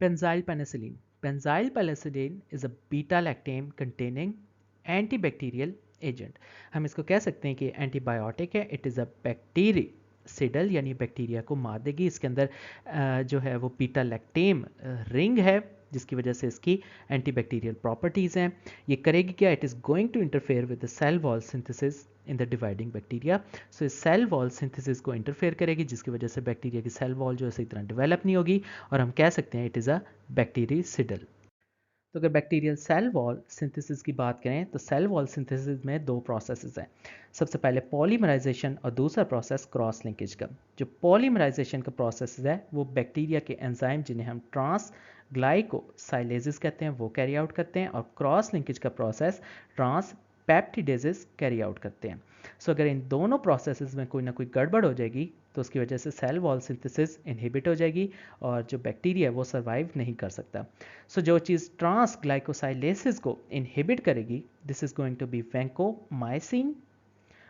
Benzyl penicillin. Benzyl penicillin is a beta-lactam containing antibacterial agent. हम इसको कह सकते हैं कि एंटीबायोटिक है. इट इज़ अ बैक्टीरिसिडल यानी बैक्टीरिया को मार देगी. इसके अंदर जो है वो बीटा लैक्टेम रिंग है जिसकी वजह से इसकी एंटीबैक्टीरियल प्रॉपर्टीज़ हैं. ये करेगी क्या? It is going to interfere with the cell wall synthesis in the dividing bacteria. So इस सेल वॉल सिंथेसिस को इंटरफेयर करेगी जिसकी वजह से बैक्टीरिया की सेल वॉल जो है सही तरह डेवलप नहीं होगी और हम कह सकते हैं इट इज़ अ बैक्टीरिसिडल. तो अगर बैक्टीरियल सेल वॉल सिंथेसिस की बात करें तो सेल वॉल सिंथेसिस में दो प्रोसेसेस हैं. सबसे पहले पॉलीमराइजेशन और दूसरा प्रोसेस क्रॉस लिंकेज का. जो पॉलीमराइजेशन का प्रोसेस है वो बैक्टीरिया के एंजाइम जिन्हें हम ट्रांस ग्लाइकोसाइलेसिस कहते हैं वो कैरी आउट करते हैं और क्रॉस लिंकेज का process transpeptidases carry out करते हैं. सो अगर इन दोनों प्रोसेसेस में कोई ना कोई गड़बड़ हो जाएगी तो उसकी वजह से सेल वॉल सिंथेसिस इनहिबिट हो जाएगी और जो बैक्टीरिया है वो सर्वाइव नहीं कर सकता. सो जो चीज़ ट्रांस ग्लाइकोसाइलेसिस को इनहिबिट करेगी this is going to be vancomycin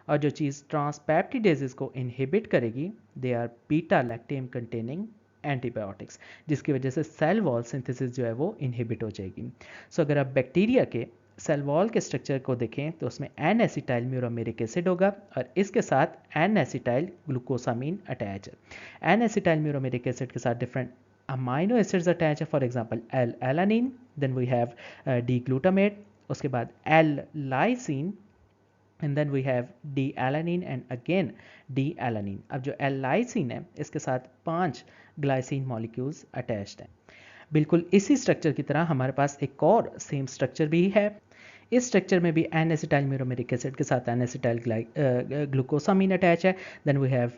और जो चीज़ ट्रांसपेप्टिडेजेस को इनहिबिट करेगी they are beta lactam containing antibiotics जिसकी वजह से सेल वॉल सिंथेसिस जो है वो इनहिबिट हो जाएगी. सो अगर आप बैक्टीरिया के सेल वॉल के स्ट्रक्चर को देखें तो उसमें एन एसिटाइल म्यूरामेरिक एसिड होगा और इसके साथ एन एसिटाइल ग्लूकोसामीन अटैच है. एन एसिटाइल म्यूरामेरिक एसिड के साथ डिफरेंट अमाइनो एसिड्स अटैच है. For example L alanine, then we have D glutamate, उसके बाद L lysine and then we have D-alanine and again D-alanine. अब जो L-lysine है इसके साथ 5 ग्लाइसिन मॉलिक्यूल्स अटैच्ड हैं. बिल्कुल इसी स्ट्रक्चर की तरह हमारे पास एक और सेम स्ट्रक्चर भी है. इस स्ट्रक्चर में भी एन एसिटाइल म्यूरामेरिक एसिड के साथ एन एसिटाइल ग्लूकोसामीन अटैच है. Then we have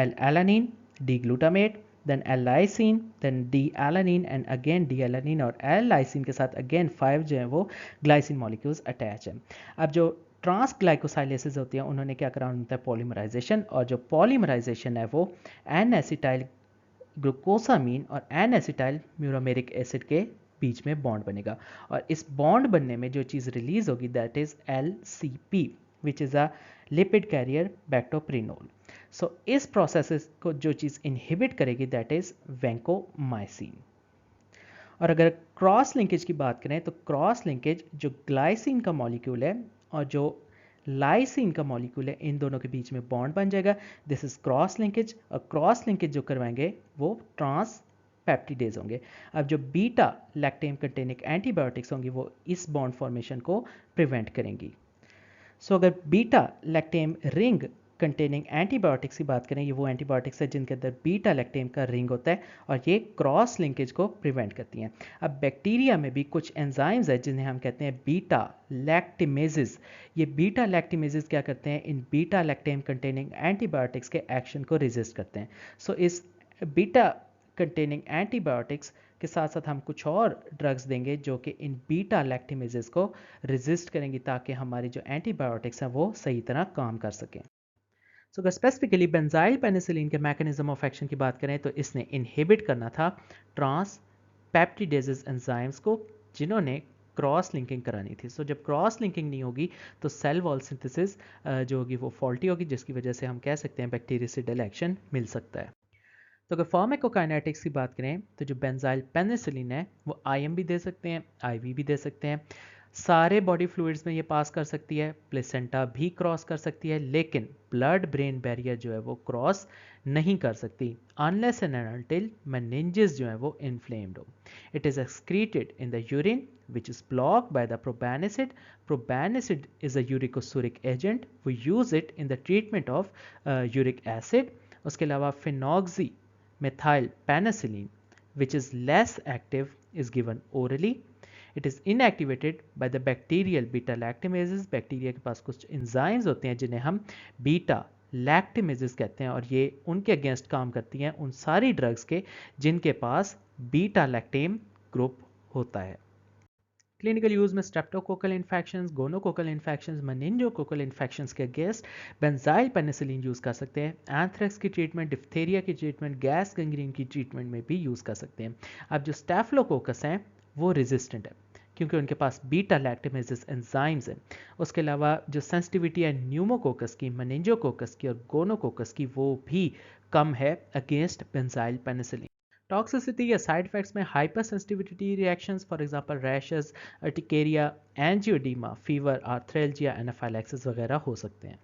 L-alanine, D-glutamate, then L-lysine, then D-alanine and again D-alanine और L-lysine के साथ again 5 जो है वो ग्लाइसिन मॉलिक्यूल्स अटैच है. अब जो ट्रांस ग्लाइकोसाइलेसिस होती है उन्होंने क्या करा होता है पॉलीमराइजेशन और जो पॉलीमराइजेशन है वो एन एसिटाइल ग्लूकोसामीन और एन एसिटाइल म्यूरामेरिक एसिड के बीच में बॉन्ड बनेगा और इस बॉन्ड बनने में जो चीज़ रिलीज होगी that is LCP which is a lipid carrier bactoprenol. So इस प्रोसेस को जो चीज़ इनहिबिट करेगी दैट इज वैंकोमाइसिन. और अगर क्रॉस लिंकेज की बात करें तो क्रॉस लिंकेज जो ग्लाइसिन का मॉलिक्यूल है और जो लाइसिन का मॉलिक्यूल है इन दोनों के बीच में बॉन्ड बन जाएगा. दिस इज क्रॉस लिंकेज और क्रॉस लिंकेज जो करवाएंगे वो ट्रांस पेप्टिडेज होंगे. अब जो बीटा लैक्टेम कंटेनिंग एंटीबायोटिक्स होंगी वो इस बॉन्ड फॉर्मेशन को प्रिवेंट करेंगी. सो अगर beta lactam ring containing antibiotics की बात करें ये वो एंटीबायोटिक्स है जिनके अंदर बीटा लैक्टेम का रिंग होता है और ये क्रॉस लिंकेज को प्रिवेंट करती हैं. अब बैक्टीरिया में भी कुछ एंजाइम्स है जिन्हें हम कहते हैं बीटा लैक्टिमेजेस. ये बीटा लैक्टिमेजेस क्या करते हैं इन बीटा लैक्टेम कंटेनिंग एंटीबायोटिक्स के एक्शन को रेजिस्ट करते हैं. सो इस बीटा कंटेनिंग एंटीबायोटिक्स के साथ साथ हम कुछ और ड्रग्स देंगे जो कि इन बीटा लैक्टिमेजेस को रेजिस्ट करेंगी ताकि हमारी जो एंटीबायोटिक्स हैं वो सही तरह काम कर सकें. सो अगर स्पेसिफिकली बेंजाइल पेनिसिलिन के मैकेनिज्म ऑफ एक्शन की बात करें तो इसने इनहिबिट करना था ट्रांस पेप्टिडेजेस एंजाइम्स को जिन्होंने क्रॉस लिंकिंग करानी थी. सो जब क्रॉस लिंकिंग नहीं होगी तो सेल वॉल सिंथेसिस जो होगी वो फॉल्टी होगी जिसकी वजह से हम कह सकते हैं बैक्टीरियासिडल एक्शन मिल सकता है. तो अगर फार्माकोकाइनेटिक्स की बात करें तो जो बेंजाइल पेनिसिलिन है वो IM भी दे सकते हैं IV भी दे सकते हैं. सारे बॉडी फ्लूइड्स में ये पास कर सकती है. प्लेसेंटा भी क्रॉस कर सकती है लेकिन ब्लड ब्रेन बैरियर जो है वो क्रॉस नहीं कर सकती अनलेस एंड अनटिल मेनिंजेस जो है वो इन्फ्लेम्ड हो. It is excreted in the urine which is blocked by the probanicid. Probanicid is a uricosuric agent. We use it in the treatment of uric acid. उसके अलावा phenoxy methyl penicillin which is less active is given orally. It is inactivated by the bacterial beta lactamases. Bacteria के पास कुछ enzymes होते हैं जिन्हें हम beta lactamases कहते हैं और ये उनके अगेंस्ट काम करती हैं उन सारी ड्रग्स के जिनके पास बीटा लैक्टेम ग्रुप होता है. क्लिनिकल यूज़ में streptococcal infections, gonococcal infections, meningococcal infections के अगेंस्ट बेंजाइल पेनिसिलिन यूज़ कर सकते हैं. एंथ्रेक्स की ट्रीटमेंट, डिप्थेरिया की ट्रीटमेंट, गैस गैंग्रीन की ट्रीटमेंट में भी यूज़ कर सकते हैं. अब जो स्टैफिलोकोकस हैं वो रेजिस्टेंट है क्योंकि उनके पास बीटा लैक्टिमेजेस एंजाइम्स हैं. उसके अलावा जो सेंसिटिविटी है न्यूमोकोकस की, मेनिंजोकोकस की और गोनोकोकस की वो भी कम है अगेंस्ट बेंजाइल पेनिसिलिन. टॉक्सिसिटी या साइड इफेक्ट्स में hypersensitivity reactions, for example rashes, urticaria, angioedema, fever, arthralgia, anaphylaxis वगैरह हो सकते हैं।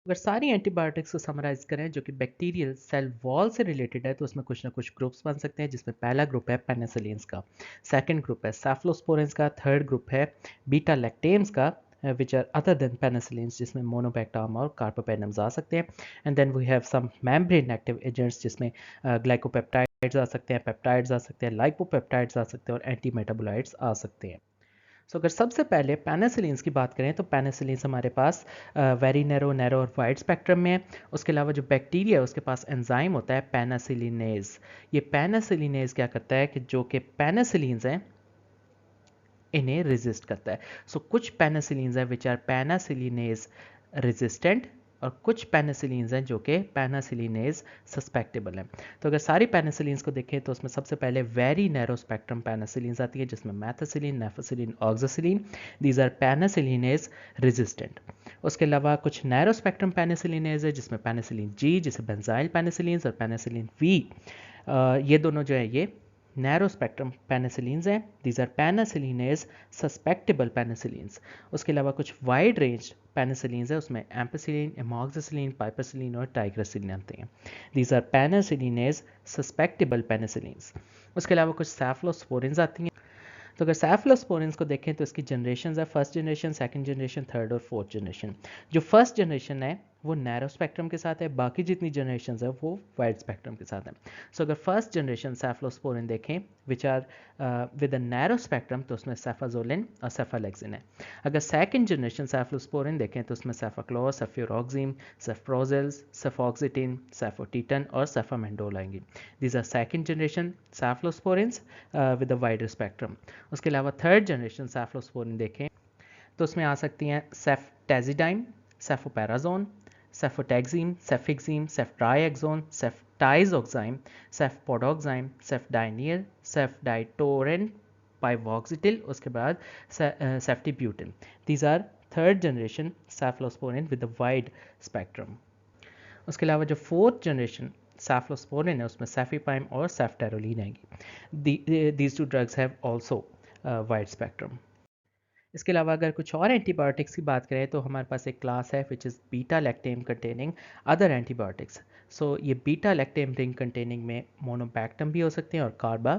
अगर सारी एंटीबायोटिक्स को समराइज करें जो कि बैक्टीरियल सेल वॉल से रिलेटेड है, तो उसमें कुछ ना कुछ ग्रुप्स बन सकते हैं, जिसमें पहला ग्रुप है पेनिसिलिन्स का, सेकंड ग्रुप है सेफलोस्पोरिन्स का, थर्ड ग्रुप है बीटा लैक्टेम्स का which are other than penicillins, जिसमें मोनोबैक्टाम और कार्बापेनम्स आ सकते हैं। And then we have some membrane active agents, जिसमें ग्लाइकोपेप्टाइड्स आ सकते हैं, पेप्टाइड्स आ सकते हैं, लाइपोपेप्टाइड्स आ सकते हैं और एंटी मेटाबोलाइट्स आ सकते हैं। सो अगर सबसे पहले पेनिसिलिन्स की बात करें तो पेनिसिलिन्स हमारे पास वेरी नैरो, नैरो और वाइड स्पेक्ट्रम में है। उसके अलावा जो बैक्टीरिया है उसके पास एंजाइम होता है पेनिसिलिनेज। ये पेनिसिलिनेज क्या करता है कि जो कि पेनिसिलिन्स हैं इन्हें रेजिस्ट करता है। सो कुछ पेनिसिलिन्स हैं विच आर पेनिसिलिनेज रेजिस्टेंट और कुछ पेनिसिलिन्स हैं जो कि पेनिसिलिनेज सस्पेक्टेबल हैं। तो अगर सारी पेनिसिलिन्स को देखें तो उसमें सबसे पहले वेरी नैरो स्पेक्ट्रम पेनिसिलिन्स आती है, जिसमें methicillin, nafcillin, oxacillin, these are penicillinase resistant. उसके अलावा कुछ नैरो स्पेक्ट्रम पेनिसिलिनेज है, जिसमें पेनिसिलिन जी, जिसे बेंजाइल पेनिसिलिन्स, और पेनिसिलिन वी, ये दोनों जो है ये नैरो स्पेक्ट्रम पेनिसिलिन्स हैं। These are penicillinase susceptible penicillins. उसके अलावा कुछ वाइड रेंज पेनिसिलिन्स है, उसमें एम्पिसिलिन, एमॉक्सिसिलिन, पाइपरसिलिन और टाइग्रासिलिन आते हैं। These are penicillinase susceptible penicillins. उसके अलावा कुछ सेफलोस्पोरिन्स आती हैं। तो अगर सेफलोस्पोरिन्स को देखें तो इसकी जनरेशन है first generation, second generation, third और फोर्थ जनरेशन। जो फर्स्ट जनरेशन है वो नैरो स्पेक्ट्रम के साथ है, बाकी जितनी जनरेशन है वो वाइड स्पेक्ट्रम के साथ है। सो अगर फर्स्ट जनरेशन सेफलोस्पोरिन देखें which are with a narrow spectrum, तो उसमें सेफाजोलिन और सेफालेक्सिन है। अगर सेकंड जनरेशन सेफलोस्पोरिन देखें तो उसमें सेफाक्लोर, सेफ्यूरोक्सिम, सेफ्रोजिल्स, सेफॉक्सिटिन, सेफोटीटन और सेफामेंडोल आएंगी। These are second generation cephalosporins with a wider spectrum. उसके अलावा थर्ड जनरेशन सेफलोस्पोरिन देखें तो उसमें आ सकती हैं सेफ्टेजिडाइम, सेफोपैराजोन, सेफोटैक्सीम, सेफिक्सीम, सेफ्ट्राइएक्सोन, सेफ्टाइजोक्साइम, सेफपोडोक्साइम, सेफडाइनियर, सेफडाइटोरेन, पाइवॉक्सिटिल, उसके बाद ceftibuten. These are third generation cephalosporin with the wide spectrum. उसके अलावा जो फोर्थ जनरेशन सेफलोस्पोरिन है उसमें सेफिपाइम और सेफ्टेरोलिन आएगी। These two drugs have also wide spectrum. इसके अलावा अगर कुछ और एंटीबायोटिक्स की बात करें तो हमारे पास एक क्लास है which is beta lactam containing other antibiotics. So ये बीटा लैक्टेम रिंग कंटेनिंग में मोनोबैक्टम भी हो सकते हैं और कार्बा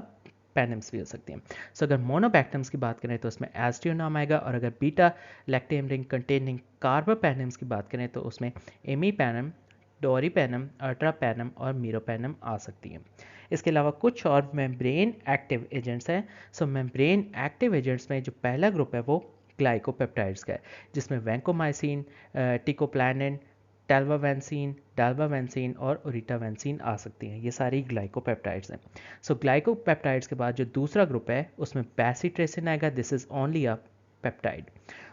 पैनम्स भी हो सकती हैं। सो अगर मोनोबैक्टम्स की बात करें तो उसमें एस्टियोनाम आएगा, और अगर बीटा लैक्टेम रिंग कंटेनिंग कार्बापेनम्स की बात करें तो उसमें एमीपैनम, डोरीपैनम, अल्ट्रापैनम और मीरोपैनम आ सकती हैं। इसके अलावा कुछ और मेम्ब्रेन एक्टिव एजेंट्स हैं। सो मेम्ब्रेन एक्टिव एजेंट्स में जो पहला ग्रुप है वो ग्लाइकोपेप्टाइड्स का है, जिसमें वैंकोमाइसिन, टिकोप्लानिन, टेल्वावेंसिन, डाल्बावेंसिन और ओरिटावेंसिन आ सकती हैं। ये सारी ग्लाइकोपेप्टाइड्स हैं। सो ग्लाइकोपेप्टाइड्स के बाद जो दूसरा ग्रुप है उसमें बेसिट्रेसिन आएगा, this is only a peptide.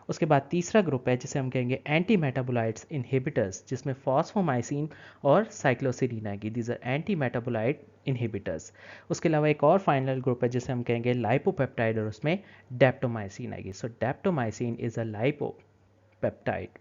उसके बाद तीसरा ग्रुप है जिसे हम कहेंगे एंटी मेटाबोलाइट्स इनहिबिटर्स, जिसमें फॉस्फोमाइसिन और साइक्लोसिडीन आएगी। These are anti metabolite inhibitors. उसके अलावा एक और फाइनल ग्रुप है जिसे हम कहेंगे लाइपोपेप्टाइड, और उसमें डेप्टोमाइसिन आएगी। सो डेप्टोमाइसिन इज अ लाइपोपेप्टाइड।